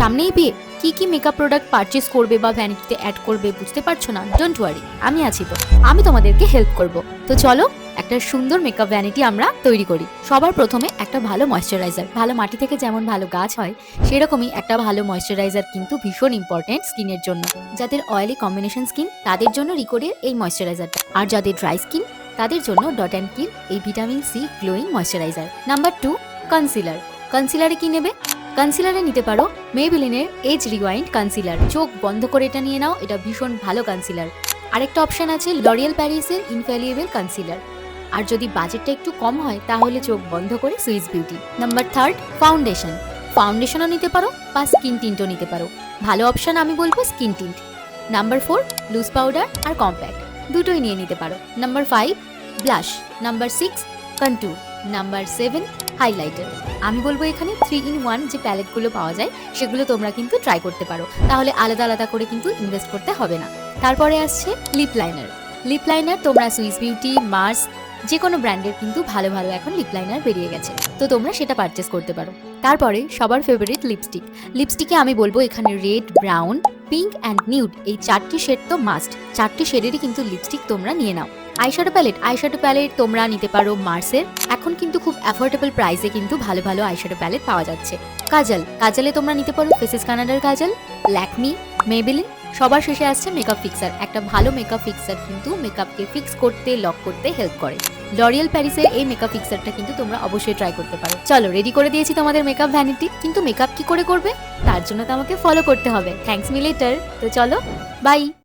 সামনেই বিয়ে, কি কি মেকআপ প্রোডাক্ট পারচেস করবে বা ভ্যানিটিতে অ্যাড করবে বুঝতে পারছো না? ডোন্ট ওয়ারি, আমি আছি তো, আমি তোমাদেরকে হেল্প করব। তো চলো একটা সুন্দর মেকআপ ভ্যানিটি আমরা তৈরি করি। সবার প্রথমে একটা ভালো ময়শ্চারাইজার, ভালো মাটি থেকে যেমন ভালো গাছ হয় সেরকমই একটা ভালো ময়শ্চারাইজার কিন্তু ভীষণ ইম্পর্টেন্ট স্কিনের জন্য। যাদের অয়েলি কম্বিনেশন স্কিন তাদের জন্য রিকোডের এই ময়শ্চারাইজারটা, আর যাদের ড্রাই স্কিন তাদের জন্য ডট অ্যান্ড কির এই vitamin C glowing moisturiser. Number 2, concealer. কনসিলারে কি নেবে? কনসিলারে নিতে পারো মেবেলিনের এজ রিওয়াইন্ড কনসিলার। চোখ বন্ধ করে এটা নিয়ে নাও, এটা ভীষণ ভালো কনসিলার। আরেকটা অপশন আছে লরিয়াল প্যারিসের ইনফ্যালিয়েবল কনসিলার। আর যদি বাজেটটা একটু কম হয় তাহলে চোখ বন্ধ করে সুইস বিউটি। Number 3, foundation. ফাউন্ডেশনও নিতে পারো বা স্কিন টিন্টও নিতে পারো। ভালো অপশন আমি বলবো skin tint. Number 4, loose powder আর কম্প্যাক্ট, দুটোই নিয়ে নিতে পারো। Number 5, blush. Number 6, contour. Number 7, highlighter. আমি বলবো এখানে 3-in-1 যে প্যালেটগুলো পাওয়া যায় সেগুলো তোমরা কিন্তু ট্রাই করতে পারো, তাহলে আলাদা আলাদা করে কিন্তু ইনভেস্ট করতে হবে না। তারপরে আসছে লিপ লাইনার। লিপ লাইনার তোমরা সুইস বিউটি, মার্স, যে কোনো ব্র্যান্ডের কিন্তু ভালো ভালো এখন লিপ লাইনার বেরিয়ে গেছে, তো তোমরা সেটা পারচেস করতে পারো। তারপরে সবার ফেভারিট লিপস্টিক। লিপস্টিকে আমি বলবো এখানে red, brown, pink and nude এই 4টি শেড তো মাস্ট। 4টি শেডেরই কিন্তু লিপস্টিক তোমরা নিয়ে নাও। আইশ্যাডো প্যালেট তোমরা নিতে পারো মার্সের। এখন কিন্তু খুব অ্যাফোর্ডেবল প্রাইসে কিন্তু ভালো ভালো আইশ্যাডো প্যালেট পাওয়া যাচ্ছে। কাজলে তোমরা নিতে পারো ফেসেস কানাডার কাজল, ল্যাকমি, মেবেলিন। সবার শেষে আসছে মেকআপ ফিক্সার। একটা ভালো মেকআপ ফিক্সার কিন্তু মেকআপকে ফিক্স করতে, লক করতে হেল্প করে। লরিয়াল প্যারিসের এই মেকআপ ফিক্সারটা কিন্তু তোমরা অবশ্যই ট্রাই করতে পারো। চলো, রেডি করে দিয়েছি তোমাদের মেকআপ ভ্যানিটি, কিন্তু মেকআপ কি করে করবে তার জন্য তো আমাকে ফলো করতে হবে। Thanks me letter. তো চলো, বাই।